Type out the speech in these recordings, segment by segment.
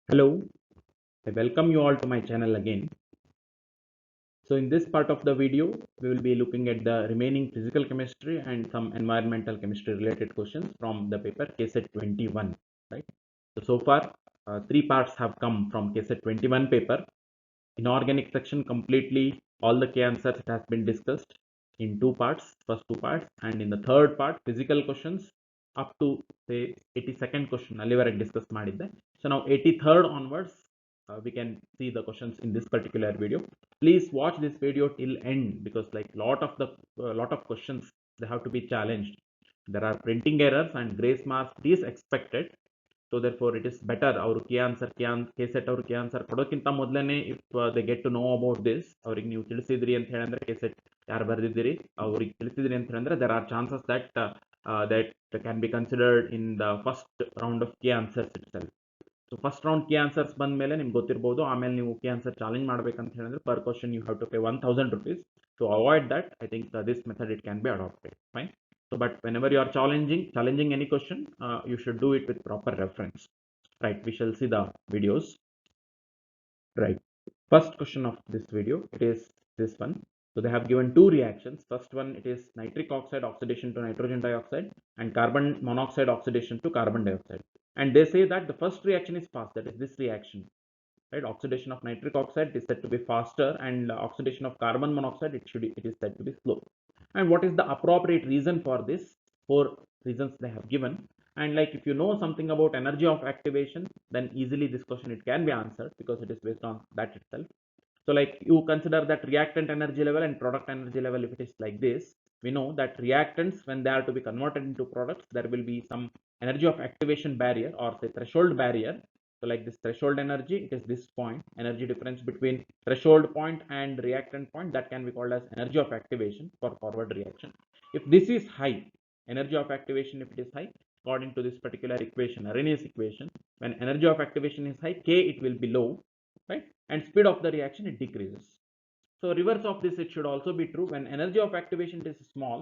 Hello, I welcome you all to my channel again. So in this part of the video, we will be looking at the remaining physical chemistry and some environmental chemistry related questions from the paper KSET 21, right? So far, three parts have come from KSET 21 paper. Inorganic section completely, all the K answers has been discussed in two parts, first two parts, and in the third part, physical questions up to say 82nd question, ಅಲ್ಲಿವರೆಗೆ discuss ಮಾಡಿದ್ದೆ. So now 83rd onwards, we can see the questions in this particular video. Please watch this video till end because like lot of questions they have to be challenged. There are printing errors and grace marks is expected. So therefore it is better our K set ಅವ್ರ K answer ಕೊಡೋಕ್ಕಿಂತ ಮೊದಲೇ if they get to know about this ಅವ್ರಿಗೆ ನೀವು ತಿಳಿಸಿದ್ರಿ ಅಂತ ಹೇಳಿದ್ರೆ K set ಯಾರು ಬರೆದಿದ್ದೀರಿ ಅವ್ರಿಗೆ ತಿಳಿಸಿದ್ರಿ ಅಂತ ಹೇಳಿದ್ರೆ there are chances that can be considered in the first round of K answers itself. So first round K answers ಬಂದ ಮೇಲೆ ನಿಮ್ಗೆ ಗೊತ್ತಿರ್ಬೋದು, ಆಮೇಲೆ ನೀವು ಕೆ ಆನ್ಸರ್ ಚಾಲೆಂಜ್ ಮಾಡ್ಬೇಕಂತ ಹೇಳಿದ್ರೆ per question you have to pay 1000 rupees. To avoid that, I think this method it can be adopted. Fine. So, but whenever you are challenging any question, you should do it with proper reference. Right. We shall see the videos. Right. First question of this video, it is this one. So they have given two reactions. First one, it is nitric oxide oxidation to nitrogen dioxide and carbon monoxide oxidation to carbon dioxide. And they say that the first reaction is fast, that is this reaction. Right, oxidation of nitric oxide is said to be faster, and oxidation of carbon monoxide it is said to be slow. And what is the appropriate reason for this? Four reasons they have given. And like if you know something about energy of activation, then easily this question it can be answered because it is based on that itself. So like you consider that reactant energy level and product energy level. If it is like this, we know that reactants, when they are to be converted into products, there will be some energy of activation barrier or say threshold barrier. So like this threshold energy, it is this point, energy difference between threshold point and reactant point, that can be called as energy of activation for forward reaction. If this is high, energy of activation, if it is high, according to this particular equation, Arrhenius equation, when energy of activation is high, K it will be low, right? And speed of the reaction it decreases. So reverse of this, it should also be true. When energy of activation is small,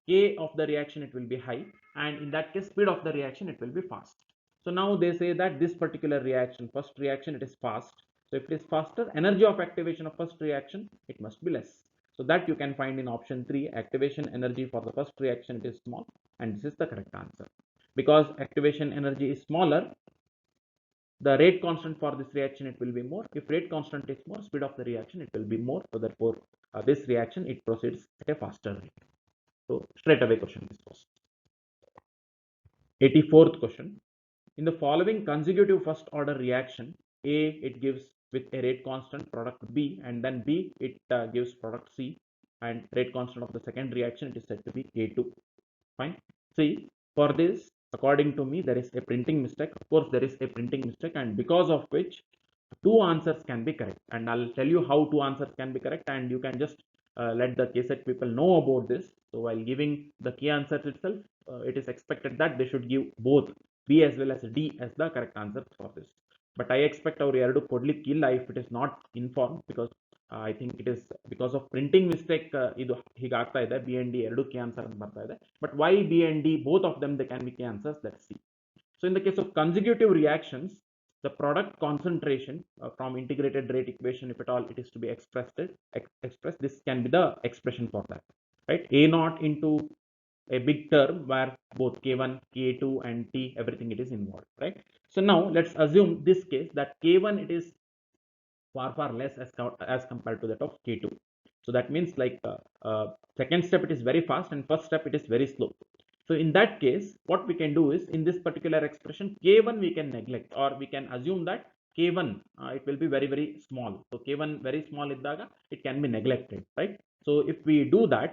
K of the reaction it will be high, and in that case speed of the reaction it will be fast. So now they say that this particular reaction, first reaction, it is fast. So if it is faster, energy of activation of first reaction it must be less. So that you can find in option 3, activation energy for the first reaction it is small, and this is the correct answer. Because activation energy is smaller, the rate constant for this reaction it will be more. If rate constant is more, speed of the reaction it will be more. So therefore this reaction it proceeds at a faster rate. So straight away question is first. 84th question. In the following consecutive first order reaction, A it gives with a rate constant product B, and then B it gives product C, and rate constant of the second reaction it is said to be A2. Fine. See, for this, according to me, there is a printing mistake. Of course, there is a printing mistake, and because of which two answers can be correct. And I'll tell you how two answers can be correct, and you can just let the KSET people know about this. So while giving the key answers itself, it is expected that they should give both B as well as D as the correct answer for this. But I expect our ಎರಡು ಕೊಡ್ಲಿಕ್ಕಿಲ್ಲ if it is not informed, because I think it is because of printing mistake ಇದು ಹೀಗಾಗ್ತಾ ಇದೆ. B and D ಎರಡು key answer ಅಂತ ಬರ್ತಾ ಇದೆ. But why B and D, both of them they can be key answers, let's see. So in the case of consecutive reactions, the product concentration from integrated rate equation, if at all it is to be expressed, this can be the expression for that, right? A naught into a big term where both K1, K2 and T, everything it is involved, right? So now let's assume this case that K1 it is far less as compared to that of K2. So that means like second step it is very fast and first step it is very slow. So in that case, what we can do is in this particular expression, K1 we can neglect, or we can assume that K1 it will be very small. So K1 very small iddaga it can be neglected, right? So if we do that,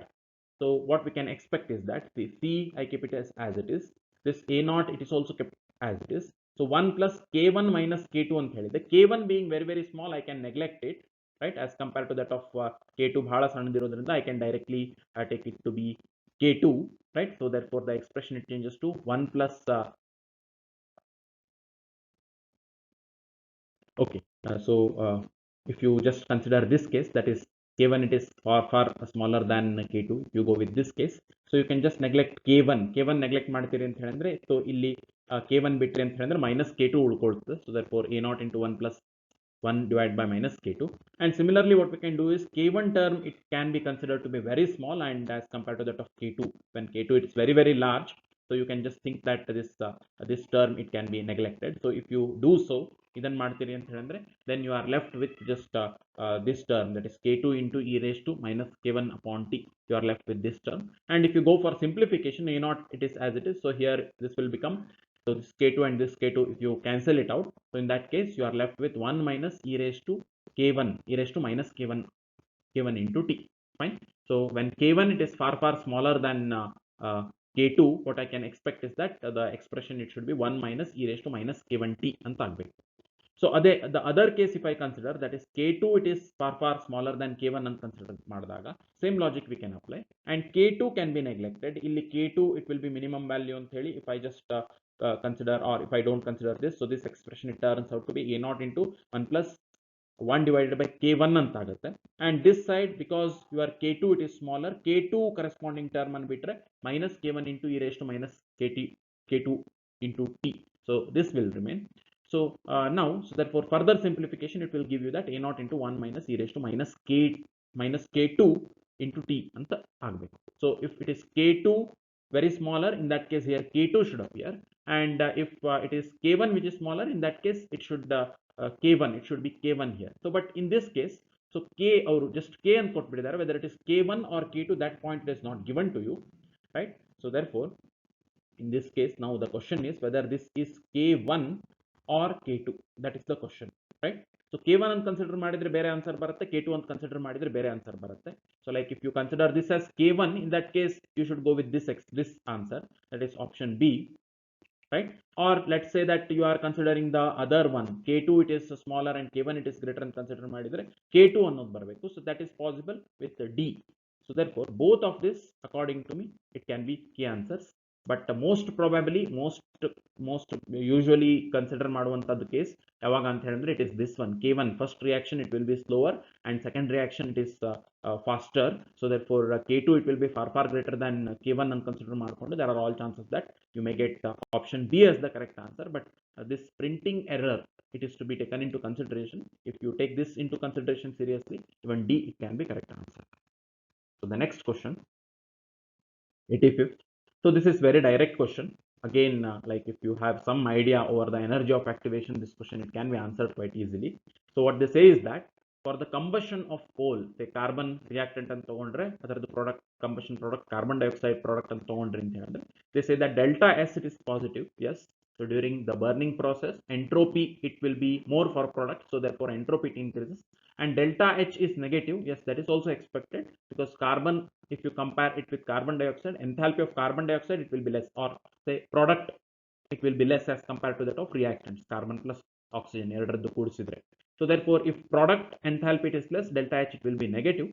so what we can expect is that the C I keep it as it is. This A naught it is also kept as it is. So 1 plus K1 minus K2 ಅಂತ ಹೇಳಿದೆ. K1 being very small, I can neglect it, right? As compared to that of K2 ಬಹಳ ಸಣ್ಣದಿರೋದ್ರಿಂದ I can directly take it to be K2, right? So therefore the expression it changes to 1 plus okay. So if you just consider this case, that is K1 it is far smaller than K2 if you go with this case. So you can just neglect K1 neglect ಮಾಡ್ತೀರಿ ಅಂತ ಹೇಳಿದ್ರೆ so ಇಲ್ಲಿ K1 ಬಿಟ್ರಿ ಅಂತ ಹೇಳಿದ್ರೆ minus K2 ಉಳ್ಕೊಳ್ತದೆ. So therefore A0 into 1 plus 1 divided by minus K2. And similarly what we can do is K1 term it can be considered to be very small, and as compared to that of K2, when K2 it is very large, so you can just think that this term it can be neglected. So if you do so ಇದನ್ನು ಮಾಡ್ತೀರಿ ಅಂತ ಹೇಳಿದ್ರೆ then you are left with just this term, that is K2 into e raised to minus K1 upon t. You are left with this term, and if you go for simplification, A0 it is as it is, so here this will become, so this K2 and this K2 if you cancel it out, so in that case you are left with 1 minus e raised to K1 e raised to minus K1 into t. Fine. So when K1 it is far smaller than K2, what I can expect is that the expression it should be 1 minus e raised to minus K1 t ಅಂತ ಆಗಬೇಕು. So the other case if I consider, that is K2 it is far smaller than K1 ಅಂತ consider ಮಾಡಿದಾಗ same logic we can apply, and K2 can be neglected. ಇಲ್ಲಿ K2 it will be minimum value ಅಂತ ಹೇಳಿ if I just consider, or if I don't consider this, so this expression it turns out to be A0 into 1 plus 1 divided by K1 ಅಂತ ಆಗುತ್ತೆ. And this side, because your K2 it is smaller, K2 corresponding term ಅನ್ನು ಬಿಟ್ರೆ minus K1 into e raised to minus K2 into t. So this will remain. So now, so therefore further simplification it will give you that A0 into 1 minus e raised to minus K2 into t anta agbeku. So if it is K2 very smaller, in that case here K2 should appear, and if it is K1 which is smaller, in that case it should K1, it should be K1 here. So but in this case, so K or just K and ಕೊಟ್ಬಿಟ್ಟಿದ್ದಾರೆ, whether it is K1 or K2 that point is not given to you, right? So therefore in this case now the question is whether this is K1 or K2, that is the question, right? So K1 ಅಂತ consider ಮಾಡಿದ್ರೆ ಬೇರೆ answer ಬರುತ್ತೆ, K2 ಅಂತ consider ಮಾಡಿದ್ರೆ ಬೇರೆ answer ಬರುತ್ತೆ. So like if you consider this as K1, in that case you should go with this answer, that is option B, right? Or let's say that you are considering the other one, K2 it is smaller and K1 it is greater and consider ಮಾಡಿದ್ರೆ K2 ಅನ್ನೋದು ಬರಬೇಕು. So that is possible with D. So therefore both of this according to me it can be key answers, but most probably most usually consider ಮಾಡುವಂತದ್ದು case ಯಾವಾಗ ಅಂತ ಹೇಳಿದ್ರೆ it is this one, K1 first reaction it will be slower and second reaction it is faster. So therefore K2 it will be far greater than K1 and consider ಮಾಡಿಕೊಂಡು there are all chances that you may get option B as the correct answer. But this printing error it is to be taken into consideration. If you take this into consideration seriously, even D it can be correct answer. So the next question, 85th. So this is very direct question. Again, like if you have some idea over the energy of activation, this question it can be answered quite easily. So what they say is that for the combustion of coal, say carbon reactant ಅಂತ ತಗೊಂಡ್ರೆ ಅದರದ್ದು product, combustion product carbon dioxide product ಅಂತ ತಗೊಂಡ್ರೆ ಅಂತ ಹೇಳಿದ್ರೆ they say that delta S it is positive. Yes. So during the burning process, entropy it will be more for product, so therefore entropy it increases, and delta H is negative. Yes, that is also expected, because carbon, if you compare it with carbon dioxide, enthalpy of carbon dioxide it will be less, or say product it will be less as compared to that of reactants, carbon plus oxygen ಎರಡರದ್ದು ಕೂಡಿಸಿದ್ರೆ. So therefore if product enthalpy it is less, delta H it will be negative.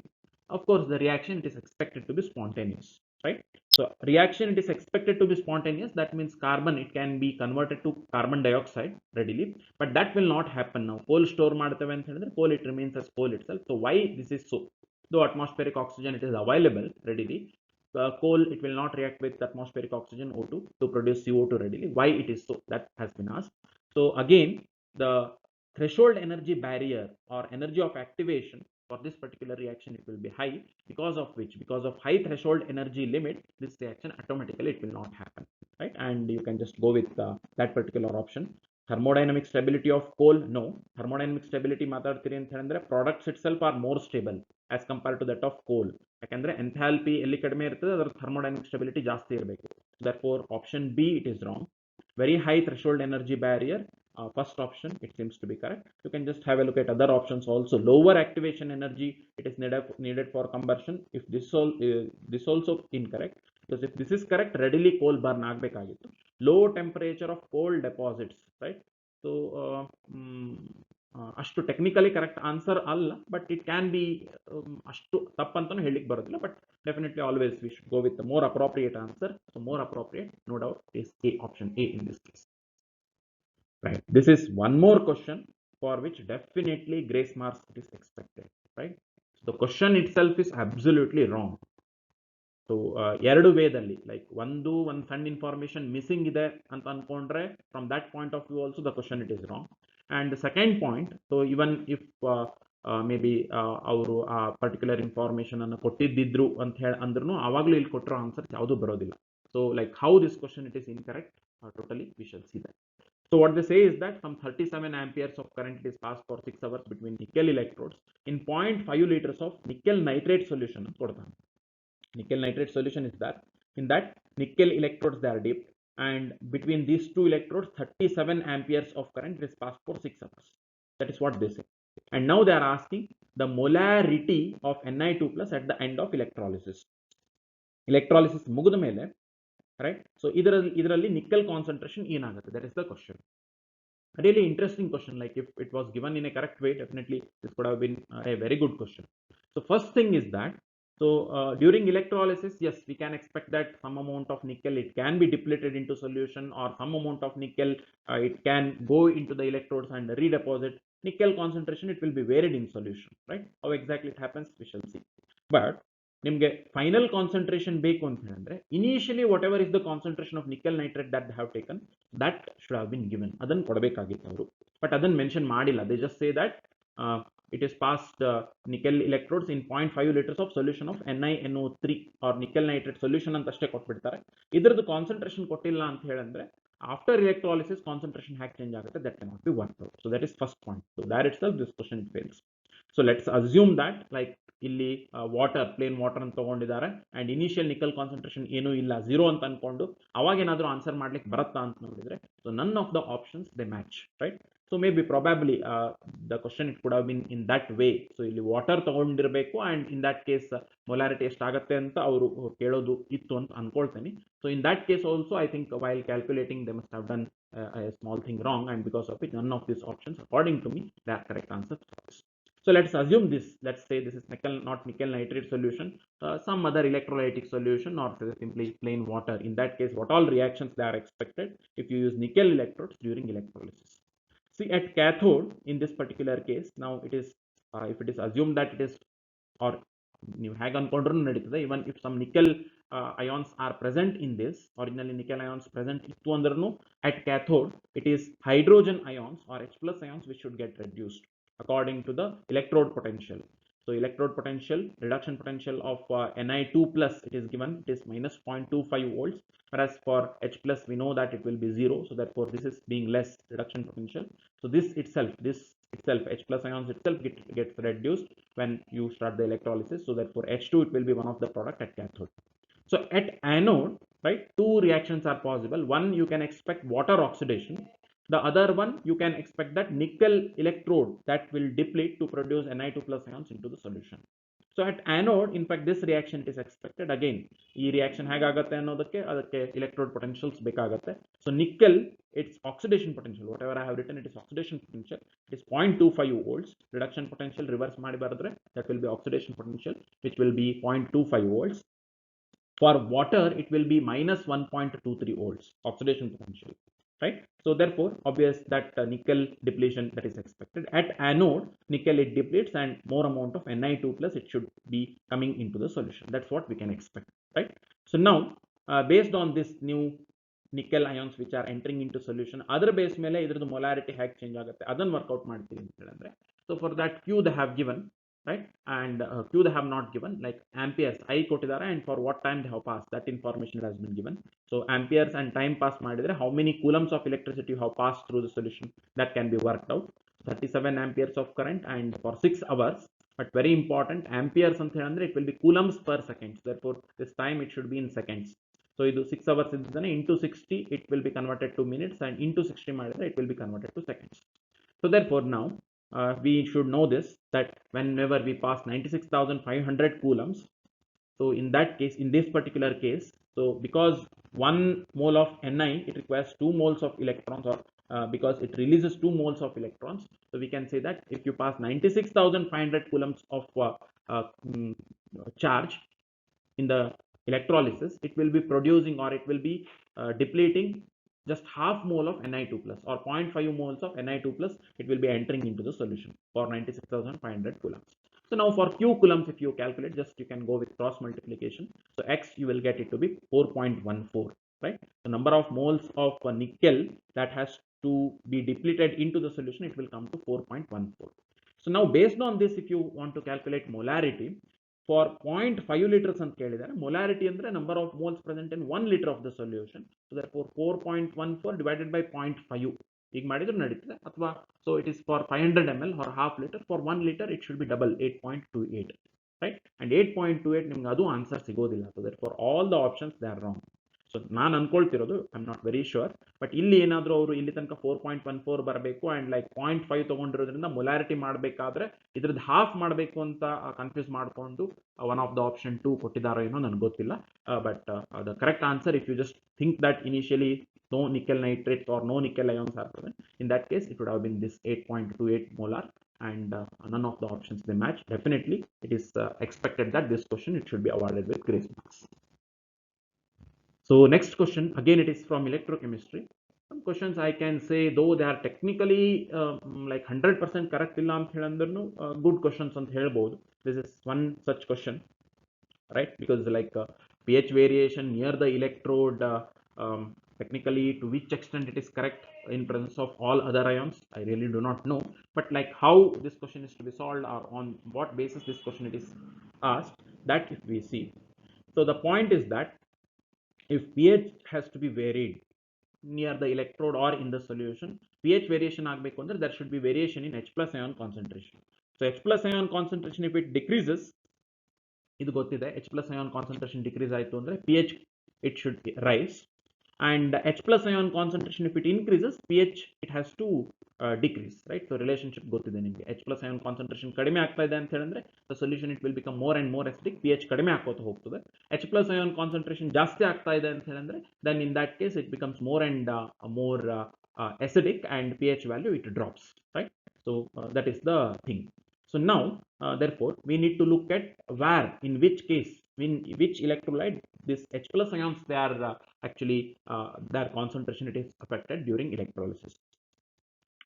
Of course the reaction it is expected to be spontaneous, right? So reaction it is expected to be spontaneous, that means carbon it can be converted to carbon dioxide readily, but that will not happen. Now coal store ಮಾಡ್ತೇವೆ ಅಂತ ಹೇಳಿದ್ರೆ coal it remains as coal itself. So why this is so? Though atmospheric oxygen it is available readily, coal it will not react with atmospheric oxygen O2 to produce CO2 readily. Why it is so? That has been asked. So again, the threshold energy barrier or energy of activation for this particular reaction it will be high, because of which, because of high threshold energy limit, this reaction automatically it will not happen, right? And you can just go with that particular option. Thermodynamic stability of coal, no. Thermodynamic stability ಮಾತಾಡ್ತೀರಿ ಅಂತ ಹೇಳಿದ್ರೆ products itself are more stable as compared to that of coal. ಯಾಕಂದ್ರೆ enthalpy ಎಲ್ಲಿ ಕಡಿಮೆ ಇರ್ತದೆ ಅದರ thermodynamic stability ಜಾಸ್ತಿ ಇರಬೇಕು. Therefore option B it is wrong. Very high threshold energy barrier, first option it seems to be correct. You can just have a look at other options also. Lower activation energy it is needed for combustion. If this also incorrect, because if this is correct, readily coal burn ಆಗಬೇಕಾಗಿತ್ತು. Low temperature of coal deposits, right? So ಅಷ್ಟು technically correct answer ಅಲ್ಲ, but it can be ಅಷ್ಟು ತಪ್ಪಂತನೂ ಹೇಳಿಕ್ ಬರೋದಿಲ್ಲ, but definitely always we should go with the more appropriate answer. So more appropriate no doubt is A, option A in this case. Right. This is one more question for which definitely grace marks it is expected, right? The question itself is absolutely wrong. So ಎರಡು ವೇದಲ್ಲಿ like ಒಂದು ಸಣ್ಣ information missing ಇದೆ ಅಂತ ಅನ್ಕೊಂಡ್ರೆ from that point of view also the question it is wrong. And second point, so even if may be ಅವರು ಆ particular information ಅನ್ನು ಕೊಟ್ಟಿದ್ದಿದ್ರು ಅಂತ ಹೇಳಿ ಅಂದ್ರೂ ಆವಾಗಲೂ ಇಲ್ಲಿ ಕೊಟ್ಟಿರೋ ಆನ್ಸರ್ಸ್ ಯಾವುದೂ ಬರೋದಿಲ್ಲ. So like how this question it is incorrect, totally we shall see that. So what they say is that some 37 amperes of current is passed for 6 hours between nickel electrodes in 0.5 liters of nickel nitrate solution. Nickel nitrate solution is that in that nickel electrodes they are dipped, and between these two electrodes 37 amperes of current is passed for 6 hours. That is what they say. And now they are asking the molarity of Ni2 plus at the end of electrolysis. Electrolysis mugida mele, right? So idralli nickel concentration enagutte, that is the question. A really interesting question. Like if it was given in a correct way, definitely this could have been a very good question. So first thing is that, so during electrolysis, yes, we can expect that some amount of nickel, it can be depleted into solution, or some amount of nickel, it can go into the electrodes and redeposit. Nickel concentration, it will be varied in solution, right? How exactly it happens, we shall see. But ನಿಮಗೆ final concentration ಬೇಕು ಅಂತ ಹೇಳಿದ್ರೆ initially what ever is the concentration of nickel nitrate that have taken, that should have been given. ಅದನ್ನು ಕೊಡಬೇಕಾಗಿತ್ತು ಅವರು, but ಅದನ್ನು mention ಮಾಡಿಲ್ಲ. They just say that it is passed nickel electrodes in 0.5 liters of solution of NiNO3 or nickel nitrate solution ಅಂತ ಅಷ್ಟೇ ಕೊಟ್ಬಿಡ್ತಾರೆ. ಇದ್ರದ್ದು concentration ಕೊಟ್ಟಿಲ್ಲ ಅಂತ ಹೇಳಿದ್ರೆ after electrolysis concentration ಹೇಗೆ ಚೇಂಜ್ ಆಗುತ್ತೆ, that cannot be worked out. So that is first point. So that itself this question fails. So let's assume that like ಇಲ್ಲಿ ವಾಟರ್, ಪ್ಲೇನ್ ವಾಟರ್ ಅಂತ ತಗೊಂಡಿದ್ದಾರೆ ಅಂಡ್ ಇನಿಷಿಯಲ್ ನಿಕಲ್ ಕಾನ್ಸಂಟ್ರೇಷನ್ ಏನೂ ಇಲ್ಲ, 0 ಅಂತ ಅನ್ಕೊಂಡು ಅವಾಗ ಏನಾದರೂ ಆನ್ಸರ್ ಮಾಡ್ಲಿಕ್ಕೆ ಬರುತ್ತಾ ಅಂತ ನೋಡಿದ್ರೆ, so none of the options they match, right? So maybe probably the question it could have been in that way. So ಇಲ್ಲಿ ವಾಟರ್ ತಗೊಂಡಿರಬೇಕು and in that case molarity ಎಷ್ಟಾಗುತ್ತೆ ಅಂತ ಅವರು ಕೇಳೋದು ಇತ್ತು ಅಂತ ಅನ್ಕೊಳ್ತೇನೆ. So in that case also I think while calculating they must have done a small thing wrong, and because of it none of these options according to me they are correct answers. So let's assume this, let's say this is nickel, not nickel nitrate solution, some other electrolytic solution, or simply plain water. In that case, what all reactions they are expected if you use nickel electrodes during electrolysis? See, at cathode in this particular case, now it is if it is assumed that it is, or ನೀವು ಹೇಗೆ ಅನ್ಕೊಂಡ್ರೂ ನಡೀತದೆ, even if some nickel ions are present in this, originally nickel ions present ಇತ್ತು ಅಂದ್ರೂ at cathode it is hydrogen ions or H plus ions which should get reduced according to the electrode potential. So electrode potential, reduction potential of Ni2 plus, it is given, it is minus 0.25 volts, whereas for H plus we know that it will be 0, so therefore this is being less reduction potential. So this itself H plus ions itself gets reduced when you start the electrolysis, so therefore H2 it will be one of the product at cathode. So at anode, right, two reactions are possible. One, you can expect water oxidation. The other one, you can expect that nickel electrode that will deplete to produce Ni2 plus ions into the solution. So at anode, in fact, this reaction it is expected. Again, ee reaction ಹೇಗಾಗುತ್ತೆ ಅನ್ನೋದಕ್ಕೆ ಅದಕ್ಕೆ electrode potentials ಬೇಕಾಗುತ್ತೆ. So nickel, its oxidation potential, whatever I have written, it is oxidation potential, it is 0.25 volts. Reduction potential reverse ಮಾಡಿ ಬರೆದ್ರೆ that will be oxidation potential, which will be 0.25 volts. For water, it will be minus 1.23 volts oxidation potential, right? So therefore, obvious that nickel depletion that is expected. At anode, nickel it depletes and more amount of Ni2 plus it should be coming into the solution. That's what we can expect, right? So now, based on this new nickel ions which are entering into solution, other base ಮೇಲೆ ಇದ್ರದ್ದು molarity ಹೇಗೆ change ಆಗುತ್ತೆ ಅದನ್ನು workout ಮಾಡ್ತೀವಿ ಅಂತ ಹೇಳಿದ್ರೆ, so for that Q they have given, right, and Q they have not given, like amperes I ಕೊಟ್ಟಿದ್ದಾರೆ and for what time they have passed, that information has been given. So amperes and time pass ಮಾಡಿದ್ರೆ how many coulombs of electricity have passed through the solution, that can be worked out. 37 amperes of current and for 6 hours, but very important, amperes ಅಂತ ಹೇಳಿದ್ರೆ it will be coulombs per second, therefore this time it should be in seconds. So ಇದು 6 hours ಇದ್ದಾನೆ, into 60 it will be converted to minutes, and into 60 ಮಾಡಿದ್ರೆ it will be converted to seconds. So therefore now we should know this, that whenever we pass 96,500 coulombs, so in that case, in this particular case, so because 1 mole of Ni it requires 2 moles of electrons, or because it releases 2 moles of electrons, so we can say that if you pass 96,500 coulombs of charge in the electrolysis, it will be producing, or it will be depleting just half mole of Ni2 plus or 0.5 moles of Ni2 plus, it will be entering into the solution for 96,500 coulombs. So now for Q coulombs, if you calculate, just you can go with cross multiplication. So X, you will get it to be 4.14, right? The number of moles of nickel that has to be depleted into the solution, it will come to 4.14. So now based on this, if you want to calculate molarity for 0.5 liters ಅಂತ ಕೇಳಿದ್ದಾರೆ, molarity ಅಂದ್ರೆ number of moles present in 1 liter of the solution. So therefore 4.14 divided by 0.5 ಈಗ ಮಾಡಿದ್ರು ನಡೀತದೆ, ಅಥವಾ so it is for 500 ml or half liter. For 1 liter it should be double 8.28, right? And 8.28 ನಿಮ್ಗೆ ಅದು answer ಸಿಗೋದಿಲ್ಲ. So therefore all the options they are wrong. So ನಾನು ಅನ್ಕೊಳ್ತಿರೋದು, I am not very sure, but ಇಲ್ಲಿ ಏನಾದರೂ ಅವರು ಇಲ್ಲಿ ತನಕ 4.14 ಬರಬೇಕು ಅಂಡ್ ಲೈಕ್ 0.5 ತಗೊಂಡಿರೋದ್ರಿಂದ ಮೊಲಾರಿಟಿ ಮಾಡಬೇಕಾದ್ರೆ ಇದ್ರದ್ದು ಹಾಫ್ ಮಾಡಬೇಕು ಅಂತ ಕನ್ಫ್ಯೂಸ್ ಮಾಡಿಕೊಂಡು ಒನ್ ಆಫ್ ದ ಆಪ್ಷನ್ 2 ಕೊಟ್ಟಿದ್ದಾರೋ ಏನೋ ನನಗೆ ಗೊತ್ತಿಲ್ಲ. But the correct answer, if you just think that initially no nickel nitrate or no nickel ions are present, in that case it would have been this 8.28 molar, and none of the options they match. Definitely it is expected that this question it should be awarded with grace marks. So next question, again it is from electrochemistry. Some questions I can say, though they are technically like 100% correct illa ant helandrnu good questions ant helbodu. This is one such question, right? Because like pH variation near the electrode, technically to which extent it is correct in presence of all other ions, I really do not know. But like how this question is to be solved, or on what basis this question it is asked, that if we see. So the point is that if pH has to be varied near the electrode or in the solution, pH variation ಆಗಬೇಕು ಅಂದ್ರೆ there should be variation in H plus ion concentration. So H plus ion concentration, if it decreases, ಇದು ಗೊತ್ತಿದೆ, H plus ion concentration decrease ಆಯಿತು ಅಂದ್ರೆ pH it should rise, and H plus ion concentration if it increases, pH it has to decrease, right? So relationship ಗೊತ್ತಿದೆ ನಿಮಗೆ. H plus ion concentration ಕಡಿಮೆ ಆಗ್ತಾ ಇದೆ ಅಂತ ಹೇಳಿದ್ರೆ the solution it will become more and more acidic, pH ಕಡಿಮೆ ಆಗ್ತಾ ಹೋಗ್ತದೆ. H plus ion concentration ಜಾಸ್ತಿ ಆಗ್ತಾ ಇದೆ ಅಂತ ಹೇಳಿದ್ರೆ then in that case it becomes more and more acidic, and pH value it drops, right? So that is the thing. So now therefore we need to look at where, in which case, in which electrolyte this H plus ions they are actually their concentration it is affected during electrolysis.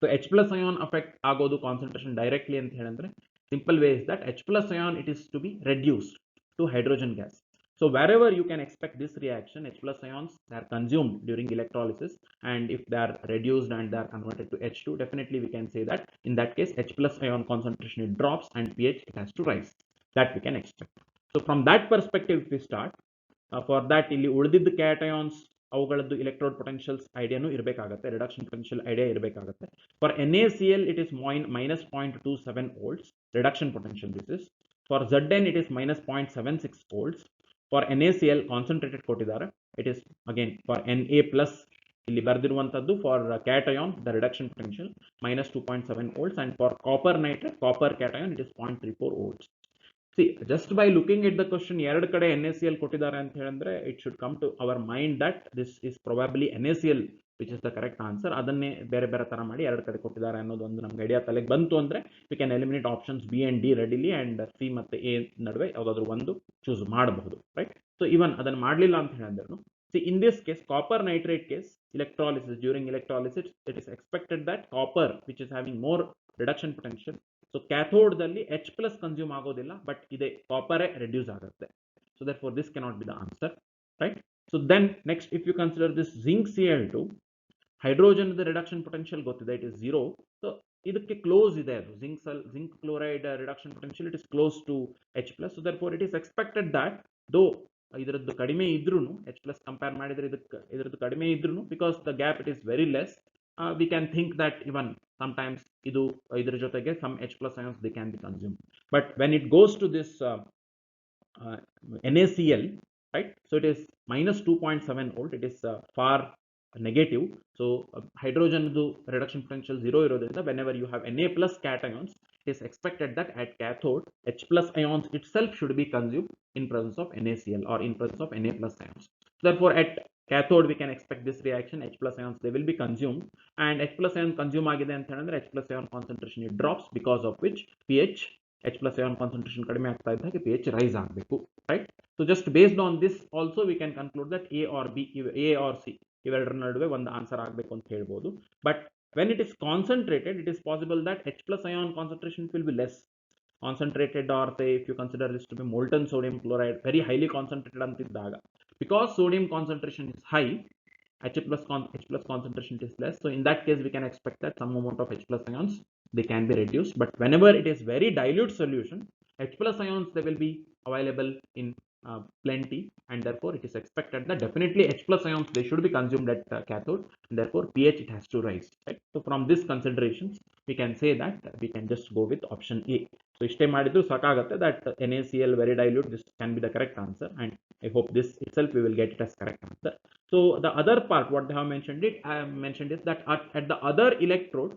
So H plus ion affect agodu concentration directly anta helindre simple way is that H plus ion it is to be reduced to hydrogen gas. So wherever you can expect this reaction, H plus ions they are consumed during electrolysis, and if they are reduced and they are converted to H2, definitely we can say that in that case H plus ion concentration it drops and pH it has to rise. That we can expect. So from that perspective if we start, for that ಇಲ್ಲಿ ಉಳಿದಿದ್ದ cations ಅವುಗಳದ್ದು electrode potentials ಐಡಿಯಾನು ಇರಬೇಕಾಗುತ್ತೆ, reduction potential idea ಇರಬೇಕಾಗುತ್ತೆ. For NaCl it is minus 0.27 volts reduction potential this is. For Zn it is minus 0.76 volts. For NaCl concentrated ಕೊಟ್ಟಿದ್ದಾರೆ, it is again for Na plus ಇಲ್ಲಿ ಬರೆದಿರುವಂತದ್ದು for cation the reduction potential minus 2.7 volts, and for copper nitrate copper cation it is 0.34 volts. See, just by looking at the question, ಎರಡು ಕಡೆ NaCl ಕೊಟ್ಟಿದ್ದಾರೆ ಅಂತ ಹೇಳಿದ್ರೆ it should come to our mind that this is probably NaCl which is the correct answer. ಅದನ್ನೇ ಬೇರೆ ಬೇರೆ ತರ ಮಾಡಿ ಎರಡು ಕಡೆ ಕೊಟ್ಟಿದ್ದಾರೆ ಅನ್ನೋದು ಒಂದು ನಮ್ಗೆ ಐಡಿಯಾ ತಲೆಗೆ ಬಂತು ಅಂದ್ರೆ we can eliminate options B and D readily, and C ಮತ್ತೆ A ನಡುವೆ ಯಾವುದಾದ್ರೂ ಒಂದು ಚೂಸ್ ಮಾಡಬಹುದು, right? So even ಅದನ್ನ ಮಾಡಲಿಲ್ಲ ಅಂತ ಹೇಳಿದ್ರು, see in this case copper nitrate case electrolysis, during electrolysis it is expected that copper which is having more reduction potential, so cathode ದಲ್ಲಿ H plus consume ಆಗೋದಿಲ್ಲ, but ಇದೆ copper reduce ಆಗುತ್ತೆ. So therefore this cannot be the answer, right? So then next if you consider this zinc Cl2, hydrogen the reduction potential ಗೊತ್ತಿದೆ, it is 0. So ಇದಕ್ಕೆ close ಇದೆ ಅದು, zinc chloride reduction potential it is close to H plus. So therefore it is expected that though ಇದರದ್ದು ಕಡಿಮೆ ಇದ್ರೂನು H plus compare ಮಾಡಿದ್ರೆ ಇದರದ್ದು ಕಡಿಮೆ ಇದ್ರೂನು, because the gap it is very less, we can think that even sometimes idu idರ ಜೊತೆಗೆ some H plus ions they can be consumed. But when it goes to this NaCl, right, so it is minus 2.7 volt, it is far negative. So hydrogen reduction potential 0 irodrinda whenever you have Na plus cations, it is expected that at cathode H plus ions itself should be consumed in presence of NaCl or in presence of Na plus ions. Therefore at cathode we can expect this reaction, H plus ions they will be consumed, and H plus ion consume agide anta helidre H plus ion concentration it drops, because of which pH H plus ion concentration kadime aagta iddage pH rise ಆಗಬೇಕು, right? So just based on this also we can conclude that A or B, A or C, ಇವೆರಡರ ನಡುವೆ ಒಂದು answer ಆಗಬೇಕು ಅಂತ ಹೇಳ್ಬೋದು. But when it is concentrated, it is possible that H plus ion concentration will be less concentrated, or say if you consider this to be molten sodium chloride, very highly concentrated antidaga, because sodium concentration is high, H plus concentration is less. So in that case we can expect that some amount of H plus ions they can be reduced. But whenever it is very dilute solution, H plus ions they will be available in plenty, and therefore it is expected that definitely H plus ions they should be consumed at cathode, and therefore pH it has to rise, right? So from this considerations we can say that we can just go with option A. So ishte madidru sakagatte that NaCl very dilute, this can be the correct answer, and I hope this itself we will get it as correct answer. So the other part what they have mentioned is that at the other electrode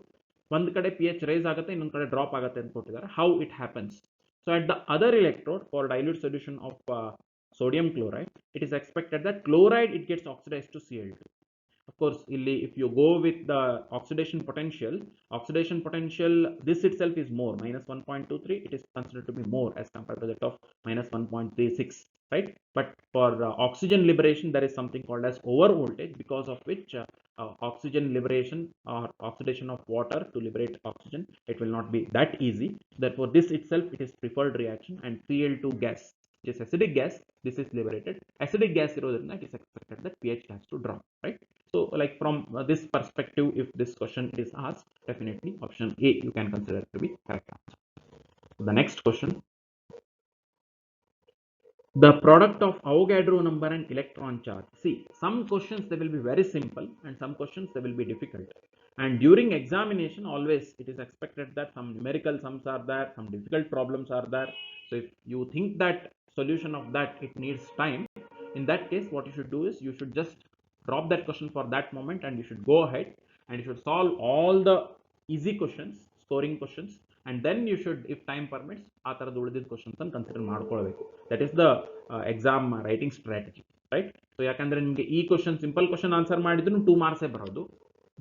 ಒಂದು ಕಡೆ pH raise ಆಗುತ್ತೆ, ಇನ್ನೊಂದು ಕಡೆ drop ಆಗುತ್ತೆ ಅಂತ ಕೊಟ್ಟಿದ್ದಾರೆ. How it happens? So at the other electrode for dilute solution of sodium chloride, it is expected that chloride it gets oxidized to Cl2. Of course, if you go with the oxidation potential, this itself is more, minus 1.23, it is considered to be more as compared to that of minus 1.36, right? But for oxygen liberation, there is something called as over voltage, because of which oxygen liberation or oxidation of water to liberate oxygen, it will not be that easy. Therefore, this itself it is preferred reaction, and Cl2 gas, which is acidic gas, this is liberated. Acidic gas erosion, it is expected that pH has to drop, right? So like from this perspective, if this question is asked, definitely option A you can consider to be correct answer. So the next question, the product of Avogadro number and electron charge. See, some questions they will be very simple and some questions they will be difficult, and during examination always it is expected that some numerical sums are there, some difficult problems are there. So if you think that solution of that it needs time, in that case what you should do is you should just drop that question for that moment, and you should go ahead and you should solve all the easy questions, scoring questions, and then you should, if time permits, ಆ ತರದ ಉಳಿದಿದ್ದ questions ಅನ್ನು consider ಮಾಡ್ಕೊಳ್ಬೇಕು. That is the exam writing strategy, right? So ಯಾಕಂದ್ರೆ ನಿಮಗೆ ಈ question simple question answer ಮಾಡಿದ್ರು 2 marks ಬರೋದು,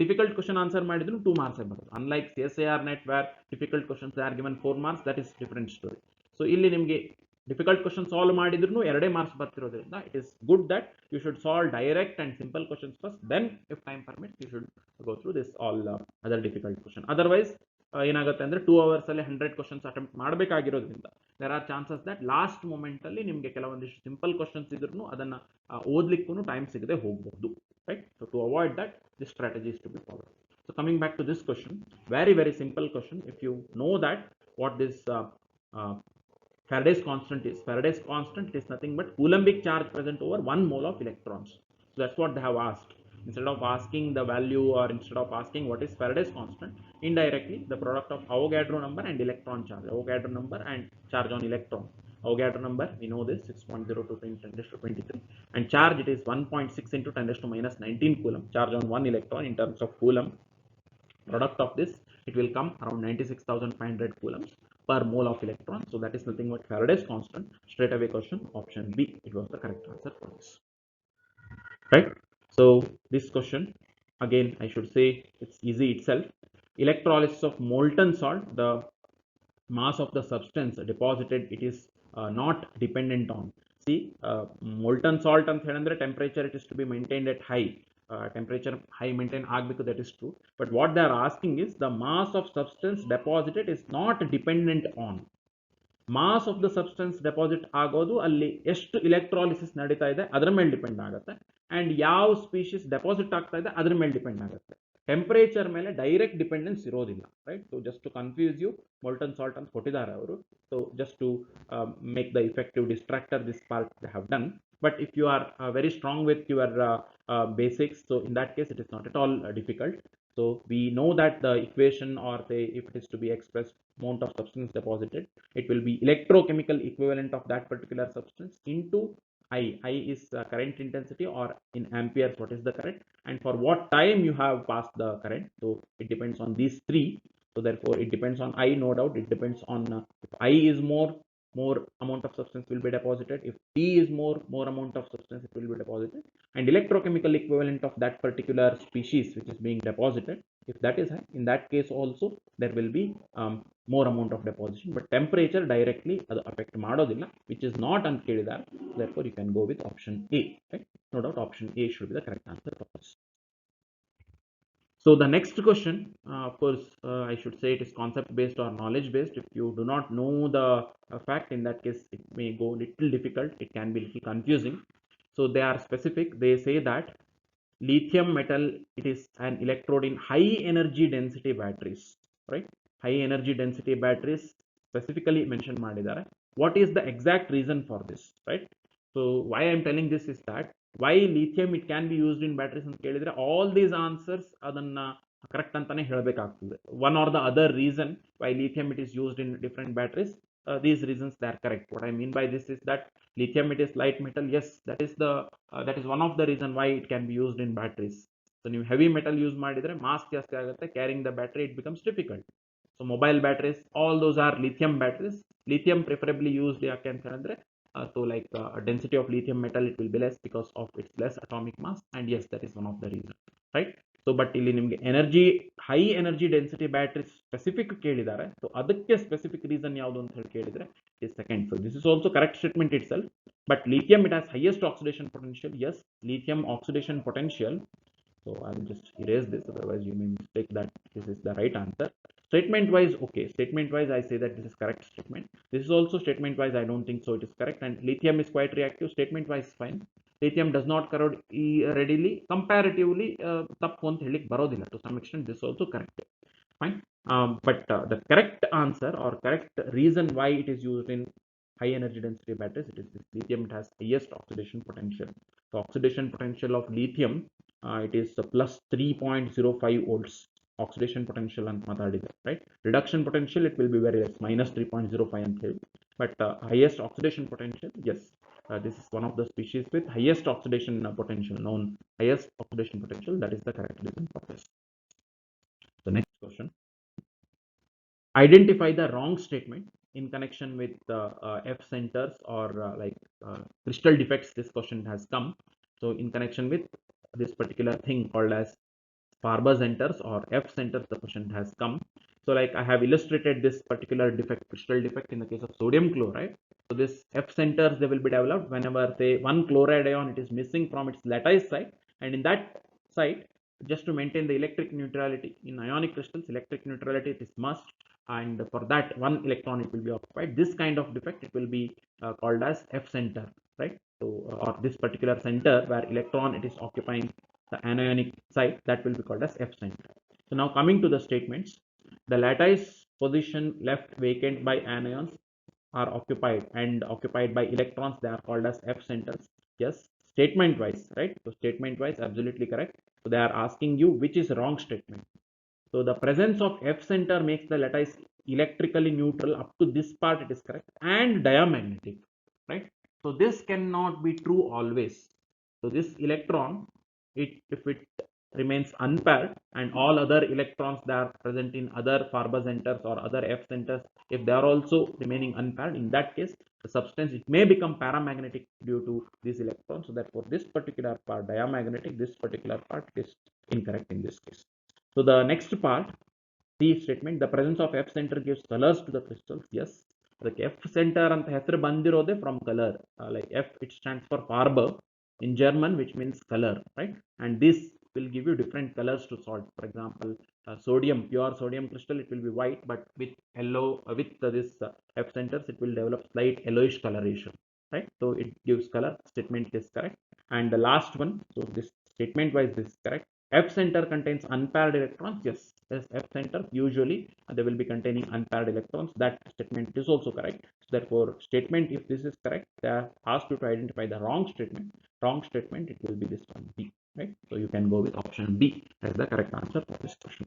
difficult question answer ಮಾಡಿದ್ರು 2 ಮಾರ್ಕ್ಸ್ ಬರೋದು. Unlike CSIR net where difficult questions are given 4 marks, that is different story. So ಇಲ್ಲಿ ನಿಮಗೆ difficult question solve ಮಾಡಿದ್ರು 2 marks ಬರ್ತಿರೋದ್ರಿಂದ it is good that you should solve direct and simple questions first, then if time permits you should go through this all other difficult question. Otherwise ಏನಾಗುತ್ತೆ ಅಂದ್ರೆ 2 hours ಅಲ್ಲಿ 100 questions attempt ಮಾಡಬೇಕಾಗಿರೋದ್ರಿಂದ there are chances that last moment ಅಲ್ಲಿ ನಿಮಗೆ ಕೆಲವೊಂದಿಷ್ಟು simple questions ಇದ್ರೂ ಅದನ್ನ ಓದ್ಲಿಕ್ಕೂ time ಸಿಗದೆ ಹೋಗಬಹುದು, right? So to avoid that, this strategy is to be followed. So coming back to this question, very simple question. If you know that what this Faraday's constant is, Faraday's constant is nothing but Coulombic charge present over 1 mole of electrons. So that's what they have asked. Instead of asking the value, or instead of asking what is Faraday's constant, indirectly the product of Avogadro number and electron charge, Avogadro number and charge on electron. Avogadro number, we know this, 6.02 × 10⁻23, and charge it is 1.6 × 10⁻19 coulomb, charge on 1 electron in terms of coulomb. Product of this, it will come around 96,500 coulombs per mole of electron. So that is nothing but Faraday's constant. Straight away question, option B, it was the correct answer for this, right? So this question, again I should say it's easy itself. Electrolysis of molten salt, the mass of the substance deposited, it is not dependent on. See, molten salt ಅಂತ ಹೇಳಿದ್ರೆ temperature it is to be maintained at high, temperature high maintain ಆಗಬೇಕು, that is true. But what they are asking is the mass of substance deposited is not dependent on. Mass of the substance deposit ಆಗೋದು ಅಲ್ಲಿ ಎಷ್ಟು electrolysis ನಡೀತಾ ಇದೆ ಅದರ ಮೇಲೆ depend ಆಗುತ್ತೆ, and ಯಾವ ಸ್ಪೀಶೀಸ್ ಡೆಪಾಸಿಟ್ ಆಗ್ತಾ ಇದೆ ಅದ್ರ ಮೇಲೆ ಡಿಪೆಂಡ್ ಆಗುತ್ತೆ. ಟೆಂಪರೇಚರ್ ಮೇಲೆ ಡೈರೆಕ್ಟ್ ಡಿಪೆಂಡೆನ್ಸ್ ಇರೋದಿಲ್ಲ, right? So just to confuse you, molten salt ಅಂತ ಕೊಟ್ಟಿದ್ದಾರೆ ಅವರು. So just to make the effective distractor, this part they have done. But if you are very strong with your basics, so in that case it is not at all difficult. So we know that the equation, or say if it is to be expressed amount of substance deposited, it will be electrochemical equivalent of that particular substance into I. I is current intensity, or in amperes what is the current, and for what time you have passed the current. So it depends on these three. So therefore it depends on I, no doubt. It depends on if I is more amount of substance will be deposited. If T is more amount of substance it will be deposited, and electrochemical equivalent of that particular species which is being deposited, If that is high, in that case also there will be more amount of deposition, but temperature directly ಅದು affect ಮಾಡೋದಿಲ್ಲ, which is not ಅಂತ ಕೇಳಿದ್ದಾರೆ. Therefore you can go with option A, right? No doubt option A should be the correct answer for this. So the next question, of course, I should say it is concept based or knowledge based. If you do not know the fact, in that case it may go little difficult, it can be little confusing. So they are specific. They say that lithium metal, it is an electrode in high energy density batteries, right? High energy density batteries specifically mentioned ಮಾಡಿದ್ದಾರೆ. What is the exact reason for this, right? So why I am telling this is that why lithium it can be used in batteries ಅಂತ ಕೇಳಿದ್ರೆ all these answers ಅದನ್ನ correct ಅಂತಾನೆ ಹೇಳಬೇಕಾಗ್ತದೆ. One or the other reason why lithium it is used in different batteries, these reasons they are correct. What I mean by this is that lithium it is light metal, yes, that is one of the reason why it can be used in batteries. So ನೀವು heavy metal use ಮಾಡಿದ್ರೆ mass ಜಾಸ್ತಿ ಆಗುತ್ತೆ, carrying the battery it becomes difficult. So mobile batteries, all those are lithium batteries. Lithium preferably used ಯಾಕೆ ಅಂತ ಹೇಳಿದ್ರೆ so like density of lithium metal it will be less because of its less atomic mass, and yes, that is one of the reason, right? So but ಇಲ್ಲಿ ನಿಮಗೆ energy high energy density battery specific ಕೇಳಿದ್ದಾರೆ. So ಅದಕ್ಕೆ specific reason ಯಾವುದು ಅಂತ ಹೇಳಿ ಕೇಳಿದ್ರೆ is second. So this is also correct statement itself, but lithium it has highest oxidation potential. Yes, lithium oxidation potential. So I will just erase this, otherwise you may mistake that this is the right answer. Statement wise, okay, statement wise I say that this is correct statement. This is also statement wise I don't think so it is correct, and lithium is quite reactive. Statement wise fine. Lithium does not corrode readily, comparatively ತಪ್ಪು ಅಂತ ಹೇಳಿಕ್ ಬರೋದಿಲ್ಲ. To some extent this is also correct, fine. But the correct answer or correct reason why it is used in high energy density batteries, it is this lithium, it has highest oxidation potential. The oxidation potential of lithium, it is plus 3.05 volts oxidation potential and mathadide, right? Reduction potential it will be very less, minus 3.05 and but highest oxidation potential, yes, this is one of the species with highest oxidation potential, known highest oxidation potential. That is the correct reason for this. The next question, identify the wrong statement in connection with F centers or crystal defects. This question has come. So in connection with this particular thing called as Farber centers or F centers, the question has come. So like I have illustrated this particular defect, crystal defect, in the case of sodium chloride. So this F centers, they will be developed whenever say one chloride ion it is missing from its lattice site, and in that site, just to maintain the electric neutrality in ionic crystals, electric neutrality is must, and for that one electron it will be occupied. This kind of defect it will be called as F center, right? So or this particular center where electron it is occupying the anionic site, that will be called as F center. So now coming to the statements, the lattice position left vacant by anions are occupied and occupied by electrons, they are called as F centers. Yes, statement wise, right? So statement wise absolutely correct. So they are asking you which is wrong statement. So the presence of F center makes the lattice electrically neutral. Up to this part it is correct, and diamagnetic, right? So this cannot be true always. So this electron, if it remains unpaired and all other electrons that are present in other Farber centers or other F centers, if they are also remaining unpaired, in that case the substance it may become paramagnetic due to these electrons. So therefore this particular part diamagnetic, this particular part is incorrect in this case. So the next part, C statement, the presence of F center gives colors to the crystals. Yes, the F center and ಹೆಸರು ಬಂದಿರೋದೇ from color, like F it stands for Farber in German, which means color, right? And this will give you different colors to salt. For example, sodium, pure sodium crystal, it will be white, but with yellow, with this F centers it will develop slight yellowish coloration, right? So it gives color. Statement is correct. And the last one, so this statement wise this is correct. F center contains unpaired electrons. Yes, yes, F center usually they will be containing unpaired electrons. That statement is also correct. So therefore statement, if this is correct, they are asked you to identify the wrong statement. Wrong statement, it will be this one, B, right? So you can go with option B as the correct answer for this question.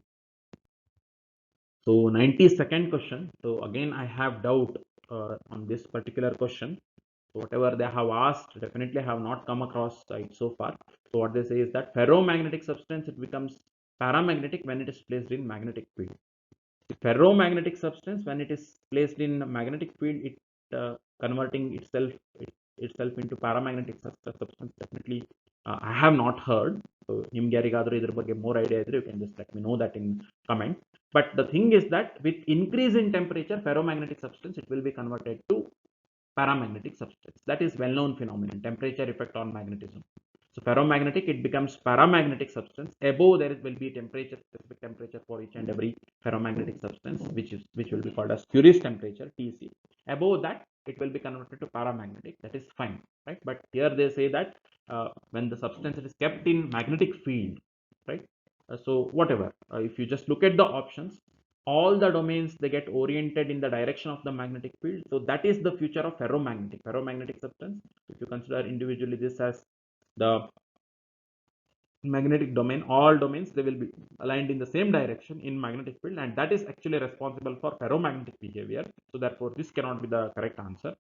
So 92nd question. So again I have doubt on this particular question. So whatever they have asked, definitely have not come across it so far. So what they say is that ferromagnetic substance it becomes paramagnetic when it is placed in magnetic field. The ferromagnetic substance, when it is placed in magnetic field, it converting itself, it itself into paramagnetic substance, definitely I have not heard. So ನಿಮ್ಗೆ ಯಾರಿಗಾದರೂ ಇದ್ರ ಬಗ್ಗೆ more idea ಇದ್ರೆ you can just let me know that in comment. But the thing is that with increase in temperature, ferromagnetic substance, it will be converted to paramagnetic substance. That is well-known phenomenon, temperature effect on magnetism. So ferromagnetic, it becomes paramagnetic substance. Above there will be temperature, specific temperature for each and every ferromagnetic substance, which will be called as Curie's temperature, TC. Above that, it will be converted to paramagnetic. That is fine, right? But here they say that when the substance is kept in magnetic field, right? So whatever, if you just look at the options, all the domains, they get oriented in the direction of the magnetic field. So that is the future of ferromagnetic substance. If you consider individually this as the magnetic domain, all domains, they will be aligned in the same direction in magnetic field, and that is actually responsible for ferromagnetic behavior. So therefore this cannot be the correct answer.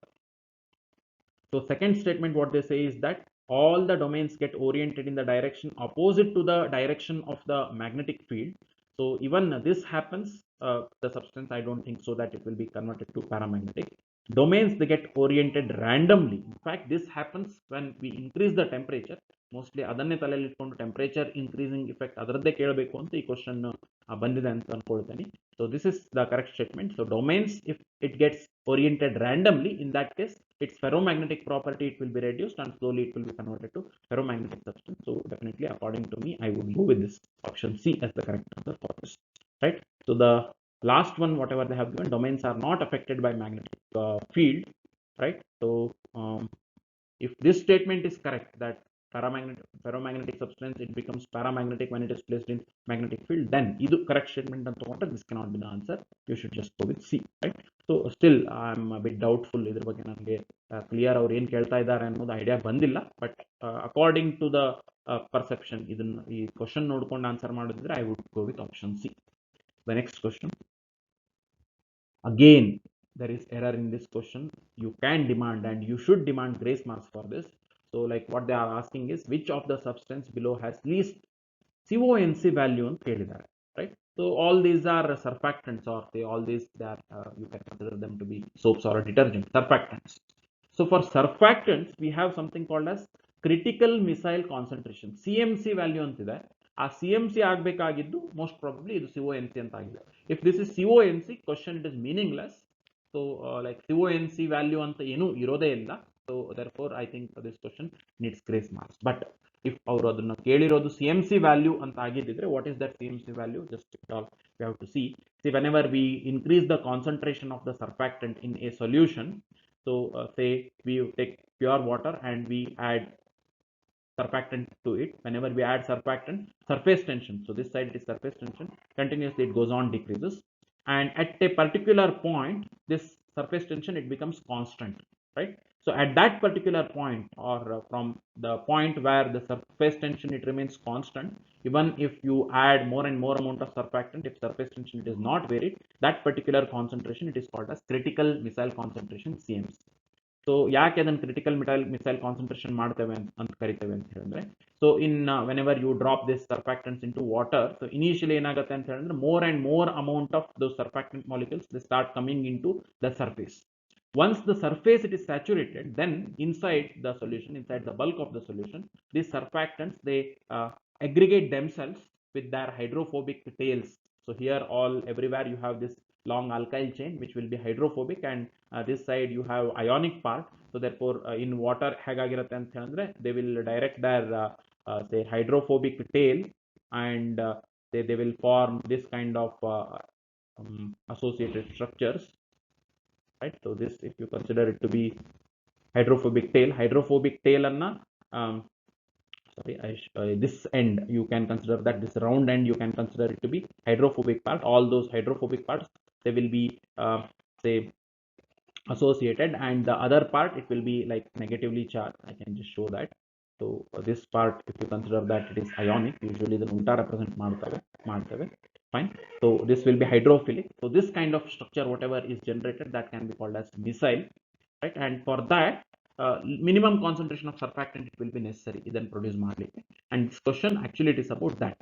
So second statement, what they say is that all the domains get oriented in the direction opposite to the direction of the magnetic field. So even this happens, the substance, I don't think so that it will be converted to paramagnetic. Domains, they get oriented randomly. In fact, this happens when we increase the temperature. Mostly ಅದನ್ನೇ ತಲೆಯಲ್ಲಿ ಇಟ್ಕೊಂಡು temperature increasing effect ಅದರದ್ದೇ ಕೇಳಬೇಕು ಅಂತ ಈ question ಬಂದಿದೆ ಅಂತ ಅನ್ಕೊಳ್ತೇನೆ. So this is the correct statement. So domains, if it gets oriented randomly, in that case its ferromagnetic property, it will be reduced and slowly it will be converted to ferromagnetic substance. So definitely, according to me, I would go with this option C as the correct answer for this, right? So the last one, whatever they have given, domains are not affected by magnetic field, right? So if this statement is correct, that ferromagnetic substance, it becomes paramagnetic when it is placed in magnetic field, then idu correct statement anta tondre this cannot be the answer. You should just go with C, right? So still I'm a bit doubtful idra ಬಗ್ಗೆ ನನಗೆ clear ಅವ್ರು ಏನು ಕೇಳ್ತಾ ಇದ್ದಾರೆ ಅನ್ನೋದು idea ಬಂದಿಲ್ಲ. But according to the perception, ಇದನ್ನ ಈ ಕ್ವಶನ್ ನೋಡ್ಕೊಂಡು ಆನ್ಸರ್ ಮಾಡಿದ್ರೆ I would go with option C. The next question, again there is error in this question. You can demand and you should demand grace marks for this. So like what they are asking is, which of the substance below has least CONC value ಅಂತ ಹೇಳಿದ್ದಾರೆ, right? So all these are surfactants, or all these, they are you can consider them to be soaps or detergent surfactants. So for surfactants, we have something called as critical missile concentration, CMC value ಅಂತಿದೆ. ಆ CMC ಆಗಬೇಕಾಗಿದ್ದು most probably ಇದು CONC ಅಂತ ಆಗಿದೆ. If this is CONC, question it is meaningless. So like CONC value ಅಂತ ಏನೂ ಇರೋದೇ ಇಲ್ಲ. So therefore I think this question needs grace marks. But if ಅವರು ಅದನ್ನ ಕೇಳಿರೋದು CMC value ಅಂತ ಆಗಿದ್ದಿದ್ರೆ, what is that CMC value? Just we have to see whenever we increase the concentration of the surfactant in a solution. So say we take pure water and we add surfactant to it. Whenever we add surfactant, surface tension, so this side it is surface tension, continuously it goes on decreases, and at a particular point this surface tension, it becomes constant, right? So at that particular point, or from the point where the surface tension, it remains constant, even if you add more and more amount of surfactant, if surface tension it is not varied, that particular concentration, it is called as critical missile concentration, CMC. So ಯಾಕೆ ಅದನ್ನು critical missile concentration ಮಾಡ್ತೇವೆ ಅಂತ ಕರಿತೇವೆ ಅಂತ ಹೇಳಿದ್ರೆ, so in whenever you drop this surfactants into water, so initially ಏನಾಗುತ್ತೆ ಅಂತ ಹೇಳಿದ್ರೆ, more and more amount of those surfactant molecules they start coming into the surface. Once the surface it is saturated, then inside the solution, inside the bulk of the solution, these surfactants, they aggregate themselves with their hydrophobic tails. So here all everywhere you have this long alkyl chain which will be hydrophobic, and this side you have ionic part. So therefore in water ಹೇಗಾಗಿರುತ್ತೆ ಅಂತ ಹೇಳಿದ್ರೆ, they will direct their say hydrophobic tail, and they will form this kind of associated structures, right? So this, if you consider it to be hydrophobic tail anna this end, you can consider that this round end, you can consider it to be hydrophobic part. All those hydrophobic parts, they will be say associated, and the other part, it will be like negatively charged. I can just show that. So this part, if you consider that it is ionic, usually the ulta represent ಮಾಡ್ತೇವೆ. Fine. So this will be hydrophilic. So this kind of structure, whatever is generated, that can be called as missile, right? And for that minimum concentration of surfactant, it will be necessary then produce ಮಾಡಲಿಕ್ಕೆ. And this question actually, it is about that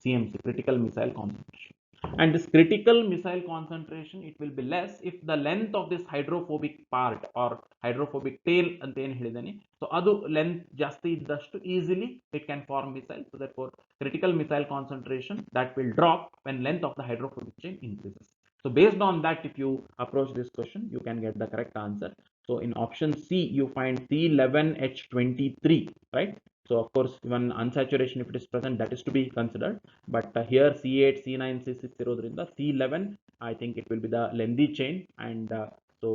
CMC, critical missile concentration. And this critical missile concentration, it will be less if the length of this hydrophobic part or hydrophobic tail ಅಂತ ಏನು ಹೇಳಿದಾನೆ, so ಅದು length ಜಾಸ್ತಿ ಇದ್ದಷ್ಟು easily it can form missile. So therefore critical missile concentration that will drop when length of the hydrophobic chain increases. So based on that, if you approach this question, you can get the correct answer. So in option C, you find C11H23, right? So of course, even unsaturation, if it is present, that is to be considered. But here C8, C9, C6 irodrinda C11, I think it will be the lengthy chain, and so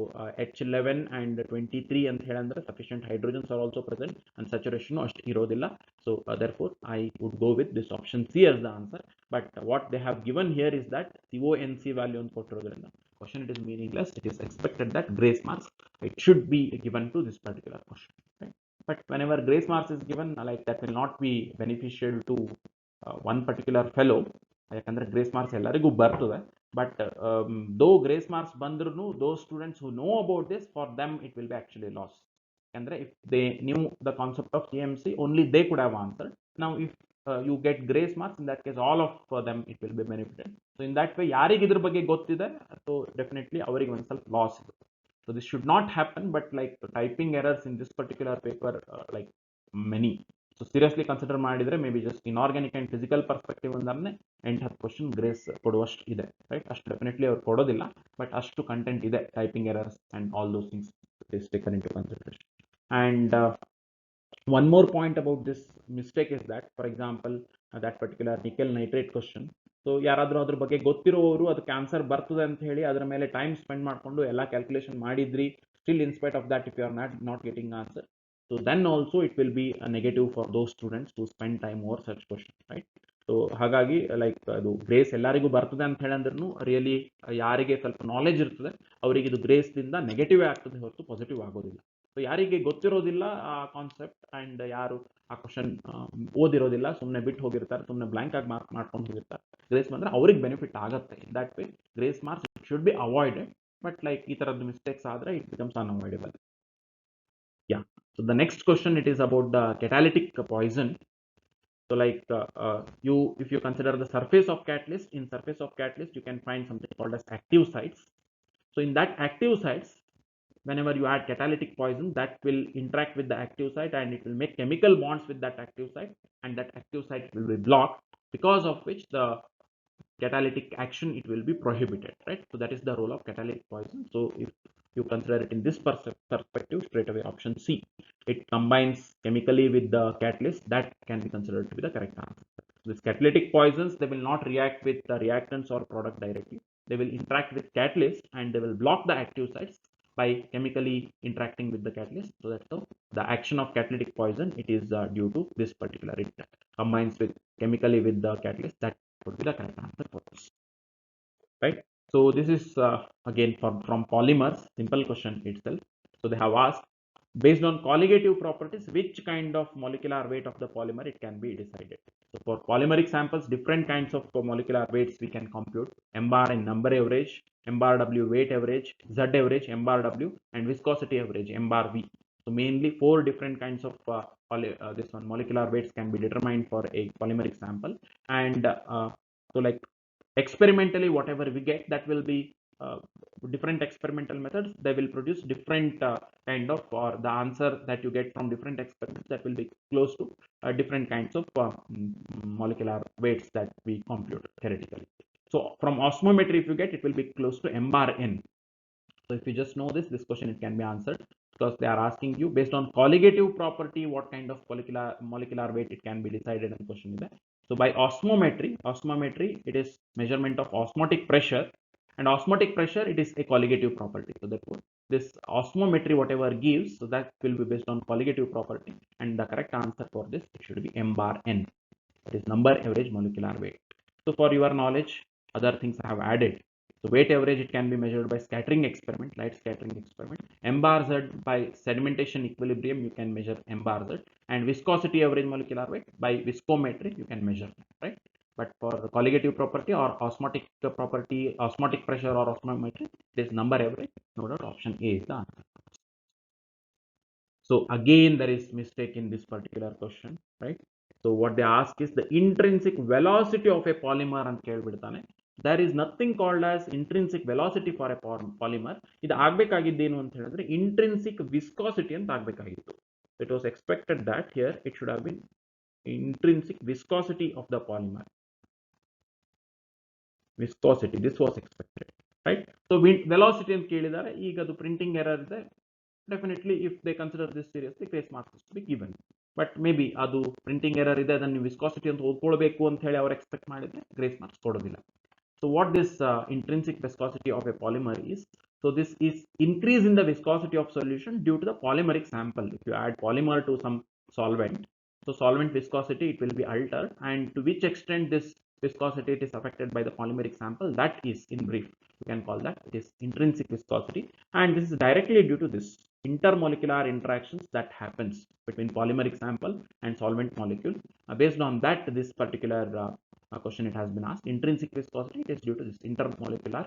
H11 and 23 ಅಂತ ಹೇಳಂದ್ರೆ sufficient hydrogens are also present and saturation ಅಷ್ಟು ಇರೋದಿಲ್ಲ. So therefore I would go with this option C as the answer. But what they have given here is that CONC value ಅಂತ ಕೊಟ್ಟಿರೋದ್ರಿಂದ question it is meaningless. It is expected that grace marks it should be given to this particular question, right? But whenever grace marks is given, like that will not be beneficial to one particular fellow, ಯಾಕಂದ್ರೆ grace marks ಎಲ್ಲರಿಗೂ ಬರ್ತದೆ. But ದೋ grace marks ಬಂದ್ರೂ those students who know about this, for them it will be actually loss. Andre if they knew the concept of CMC, only they could have answered. Now if you get grace marks, in that case all of them it will be benefited. So in that way ಯಾರಿಗೆ ಇದ್ರ ಬಗ್ಗೆ ಗೊತ್ತಿದೆ, so definitely ಅವರಿಗೆ ಒಂದು ಸ್ವಲ್ಪ loss ಇದೆ. So this should not happen, but like typing errors in this particular paper, like many. So seriously consider ಮಾಡಿದ್ರೆ maybe just inorganic and physical perspective ಅಂದಾನೆ 8-10 question grace ಕೊಡುವಷ್ಟು ಇದೆ, right? ಅಷ್ಟು ಡೆಫಿನೆಟ್ಲಿ ಅವ್ರು ಕೊಡೋದಿಲ್ಲ, but ಅಷ್ಟು ಕಂಟೆಂಟ್ ಇದೆ, typing errors and all those things is taken into consideration. And one more point about this mistake is that, for example, that particular nickel nitrate question, so ಯಾರಾದರೂ ಅದ್ರ ಬಗ್ಗೆ ಗೊತ್ತಿರೋರು ಅದಕ್ಕೆ ಆನ್ಸರ್ ಬರ್ತದೆ ಅಂತ ಹೇಳಿ ಅದರ ಮೇಲೆ ಟೈಮ್ ಸ್ಪೆಂಡ್ ಮಾಡಿಕೊಂಡು ಎಲ್ಲ ಕ್ಯಾಲ್ಕುಲೇಷನ್ ಮಾಡಿದ್ರಿ, still in spite of that if you are not getting answer, so then also it will be negative for those students to spend time over such question, right? So ಹಾಗಾಗಿ like ಅದು grace ಎಲ್ಲರಿಗೂ ಬರ್ತದೆ ಅಂತ ಹೇಳಂದ್ರೂ really ಯಾರಿಗೆ ಸ್ವಲ್ಪ knowledge ಇರ್ತದೆ ಅವರಿಗೆ ಇದು ಗ್ರೇಸ್ದಿಂದ ನೆಗೆಟಿವ್ ಆಗ್ತದೆ ಹೊರತು ಪಾಸಿಟಿವ್ ಆಗೋದಿಲ್ಲ. ಸೊ ಯಾರಿಗೆ ಗೊತ್ತಿರೋದಿಲ್ಲ ಆ ಕಾನ್ಸೆಪ್ಟ್ ಅಂಡ್ ಯಾರು ಆ ಕ್ವಶನ್ ಓದಿರೋದಿಲ್ಲ, ಸುಮ್ಮನೆ ಬಿಟ್ಟು ಹೋಗಿರ್ತಾರೆ, ಸುಮ್ಮನೆ ಬ್ಲಾಂಕ್ ಆಗಿ ಮಾರ್ಕ್ ಮಾಡ್ಕೊಂಡು ಹೋಗಿರ್ತಾರೆ, ಗ್ರೇಸ್ ಬಂದ್ರೆ ಅವ್ರಿಗೆ ಬೆನಿಫಿಟ್ ಆಗುತ್ತೆ. ಇನ್ that way grace marks it should be avoided, but like ಈ ತರದ್ದು ಮಿಸ್ಟೇಕ್ಸ್ ಆದ್ರೆ it becomes unavoidable. Yeah, so the next question it is about the catalytic poison. So like if you consider the surface of catalyst, in surface of catalyst you can find something called as active sites. So in that active sites, whenever you add catalytic poison, that will interact with the active site and it will make chemical bonds with that active site, and that active site will be blocked, because of which the catalytic action it will be prohibited, right? So that is the role of catalytic poison. So if you consider it in this perspective, straight away option C, it combines chemically with the catalyst, that can be considered to be the correct answer. These catalytic poisons, they will not react with the reactants or product directly, they will interact with catalyst and they will block the active sites by chemically interacting with the catalyst. So that's the action of catalytic poison, it is due to this particular, it combines with chemically with the catalyst, that would be the correct answer for this, right? So this is again from polymers, simple question itself. So they have asked, based on colligative properties, which kind of molecular weight of the polymer it can be decided. So for polymeric samples, different kinds of molecular weights we can compute: m bar and number average, m bar w weight average, z average, m bar w, and viscosity average, m bar v. So mainly 4 different kinds of this one molecular weights can be determined for a polymeric sample. And so like experimentally whatever we get, that will be different experimental methods, they will produce different kind of, or the answer that you get from different experiments, that will be close to different kinds of molecular weights that we compute theoretically. So from osmometry, if you get, it will be close to m bar n. So if you just know this question it can be answered, because they are asking you based on colligative property what kind of molecular weight it can be decided in question is that. So by osmometry it is measurement of osmotic pressure, and osmotic pressure it is a colligative property. So therefore this osmometry whatever gives, so that will be based on colligative property, and the correct answer for this it should be m bar n, that is number average molecular weight. So for your knowledge, other things I have added. So weight average it can be measured by scattering experiment, light scattering experiment. M bar z by sedimentation equilibrium you can measure m bar z, and viscosity average molecular weight by viscometry you can measure, right? But for colligative property or osmotic property, osmotic pressure or osmometry, it is number average. No doubt option A is the answer. So again there is mistake in this particular question, right? So what they ask is the intrinsic velocity of a polymer and ಕೇಳ್ಬಿಡ್ತಾನೆ. there is nothing called as intrinsic velocity for a polymer. ಇದು ಆಗಬೇಕಾಗಿದ್ದೇನು ಅಂತ ಹೇಳಿದ್ರೆ intrinsic viscosity ಅಂತ ಆಗಬೇಕಾಗಿತ್ತು. It was expected that here it should have been intrinsic viscosity of the polymer. Viscosity, this was expected, right? So velocity ಅಂತ ಕೇಳಿದ್ದಾರೆ. ಈಗ ಅದು printing error ಇದೆ. Definitely if they consider this seriously, grace marks is to be given. But maybe ಅದು printing error ಇದೆ, ಅದನ್ನು viscosity ಅಂತ ಓದ್ಕೊಳ್ಬೇಕು ಅಂತ ಹೇಳಿ ಅವರು ಎಕ್ಸ್ಪೆಕ್ಟ್ ಮಾಡಿದ್ರೆ grace marks ಕೊಡೋದಿಲ್ಲ. So what this intrinsic viscosity of a polymer is, so this is increase in the viscosity of solution due to the polymeric sample. If you add polymer to some solvent, so solvent viscosity, it will be altered, and to which extent this viscosity it is affected by the polymeric sample, that is in brief you can call that it is intrinsic viscosity, and this is directly due to this intermolecular interactions that happens between polymeric sample and solvent molecule. Based on that, this particular question it has been asked, intrinsic viscosity, it is due to this intermolecular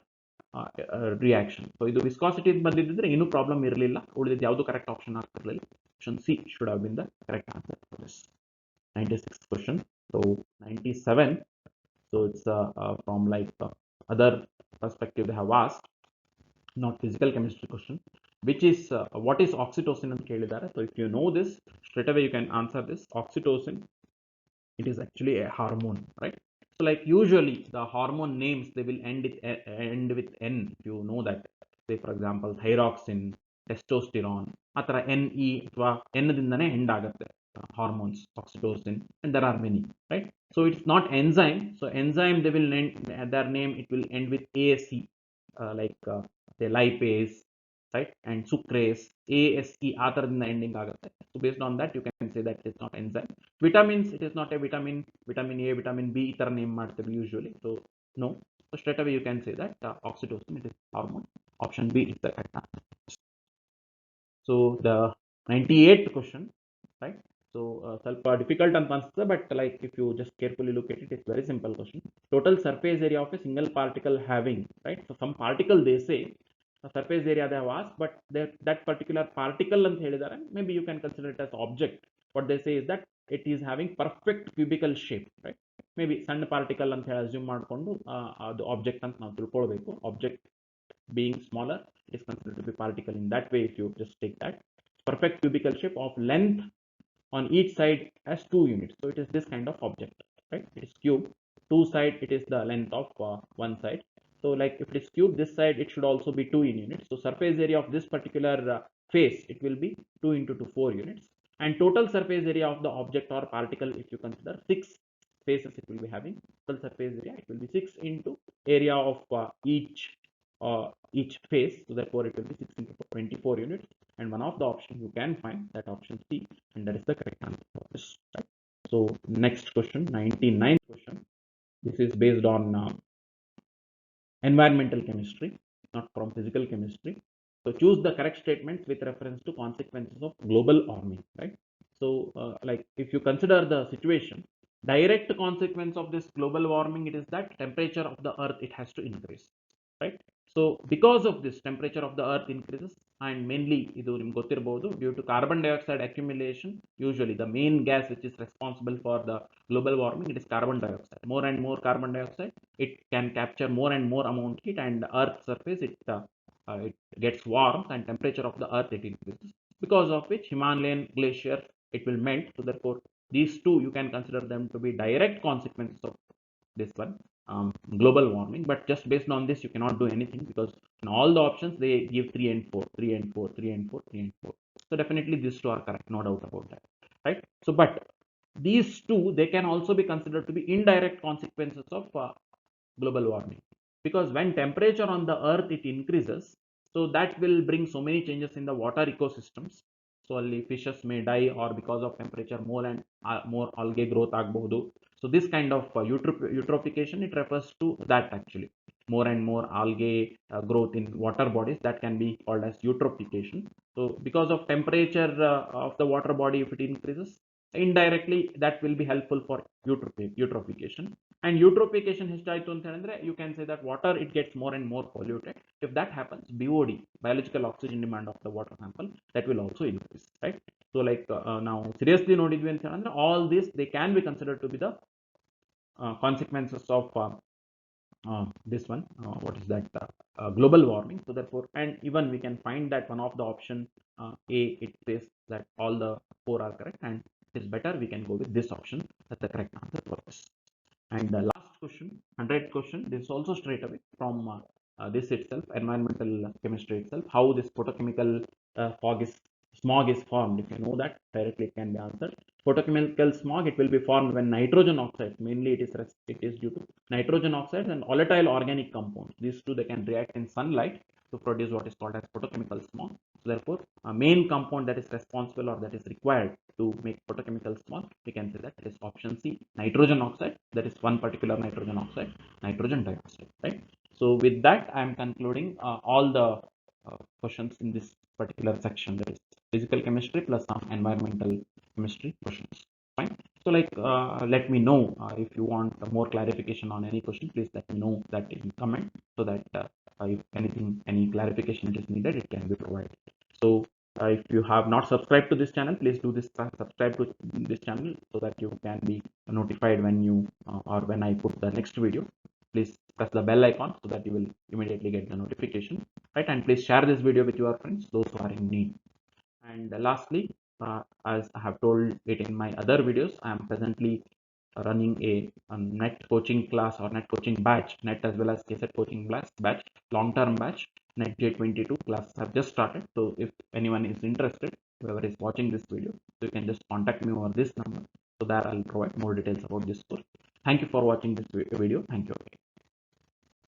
reaction. So idu viscosity ಬಂದಿದ್ದರೆ ಇನ್ನೂ problem ಇರಲಿಲ್ಲ, ಉಳಿದಿದ್ದು ಯಾವುದು correct option ಆಗ್ತಿರಲಿಲ್ಲ. Option C should have been the correct answer for this. 96th question. So 97, so it's from like other perspective they have asked, not physical chemistry question, which is what is oxytocin ಅಂತ ಕೇಳಿದ್ದಾರೆ. So if you know this, straight away you can answer this. Oxytocin, it is actually a hormone, right? So like usually the hormone names, they will end with N, if you know that. Say for example thyroxine, testosterone, athara NE ಅಥವಾ N ದಿಂದನೇ end ಆಗುತ್ತೆ hormones, oxytocin, and there are many, right? So it's not enzyme. So enzyme, they will end their name, it will end with ASE, like say lipase, right, and sucrase, ASE ಆ ಥರದಿಂದ ending ಆಗುತ್ತೆ. So based on that you can say that it is not enzyme. Vitamins, it is not a vitamin, vitamin A, vitamin B ಈ ಥರ name ಮಾಡ್ತೇವೆ usually, so no. So straight away you can say that oxytocin, it is hormone. Option B is the correct answer. So the 98th question, right? So ಸ್ವಲ್ಪ difficult ಅಂತ ಅನ್ಸುತ್ತೆ, but like if you just carefully look at it, it's very simple question. Total surface area of a single particle having, right? So some particle they say surface area they have asked, but that particular particle ಅಂತ ಹೇಳಿದ್ದಾರೆ, maybe you can consider it as object. What they say is that it is having perfect cubical shape, right? Maybe ಸಣ್ಣ particle ಅಂತ ಹೇಳಿ assume ಮಾಡಿಕೊಂಡು ಅದು object ಅಂತ ನಾವು ತಿಳ್ಕೊಳ್ಬೇಕು. Object being smaller, it is considered to be particle. In that way, if you just take that perfect cubical shape of length on each side has 2 units, so it is this kind of object, right? It is cube, 2 side, it is the length of one side. So like if it is cube, this side it should also be 2 in units. So surface area of this particular face, it will be 2 into 2, 4 units, and total surface area of the object or particle, if you consider 6 faces, it will be having total surface area, it will be 6 into area of each face, so therefore it will be 6 into 24 units, and one of the options you can find that option C, and that is the correct answer for this, right? So next question, 99th question. This is based on environmental chemistry, not from physical chemistry. So choose the correct statements with reference to consequences of global warming, right? So like if you consider the situation, direct consequence of this global warming, it is that temperature of the earth, it has to increase, right? So because of this, temperature of the earth increases, and mainly idu nimge gottirbodu, due to carbon dioxide accumulation. Usually the main gas which is responsible for the global warming, it is carbon dioxide. More and more carbon dioxide, it can capture more and more amount heat, and the earth's surface, it gets warm, and temperature of the earth, it increases, because of which Himalayan glacier, it will melt. So therefore these two, you can consider them to be direct consequences of this one, global warming. But just based on this, you cannot do anything, because in all the options they give 3 and 4, 3 and 4, 3 and 4, 3 and 4. So definitely these two are correct, no doubt about that, right? So but these two, they can also be considered to be indirect consequences of global warming, because when temperature on the earth, it increases, so that will bring so many changes in the water ecosystems. So only fishes may die, or because of temperature, more and more algae growth ಆಗಬಹುದು. So this kind of eutrophication, it refers to that actually. More and more algae growth in water bodies, that can be called as eutrophication. So because of temperature of the water body, if it increases, indirectly that will be helpful for eutrophication. And eutrophication ಹೆಚ್ಚಾಯಿತು ಅಂತ ಹೇಳಿದ್ರೆ, you can say that water, it gets more and more polluted. If that happens, BOD, biological oxygen demand of the water sample, that will also increase, right? So like now seriously ನೋಡಿದ್ವಿ ಅಂತ ಹೇಳಿದ್ರೆ, all this, they can be considered to be the consequences of this one, what is that, global warming. So therefore, and even we can find that one of the option, A, it says that all the four are correct, and it is better we can go with this option. That's the correct answer for this. And the last question, 100th question, this is also straight away from this itself, environmental chemistry itself, how this photochemical smog is formed. If you know that, directly it can be answered. Photochemical smog, it will be formed when nitrogen oxides, mainly it is due to nitrogen oxides and volatile organic compounds. These two, they can react in sunlight to produce what is called as photochemical smog. So therefore, a main compound that is responsible or that is required to make photochemical smog, we can say that it is option C, nitrogen oxide. That is one particular nitrogen oxide, nitrogen dioxide, right? So with that, I am concluding all the questions in this particular section, that is physical chemistry plus some environmental chemistry questions. Fine. So like, let me know if you want more clarification on any question. Please let me know that in comment, so that if any clarification is needed, it can be provided. So if you have not subscribed to this channel, please do this, subscribe to this channel, so that you can be notified when you or when I put the next video. Please press the bell icon so that you will immediately get the notification, right? And please share this video with your friends, those who are in need. And lastly, as I have told it in my other videos, I am presently running a net coaching class or net coaching batch, net as well as KSET coaching batch, long-term batch. Net J22 classes have just started. So if anyone is interested, whoever is watching this video, so you can just contact me over this number, so that I'll provide more details about this course. Thank you for watching this video. Thank you.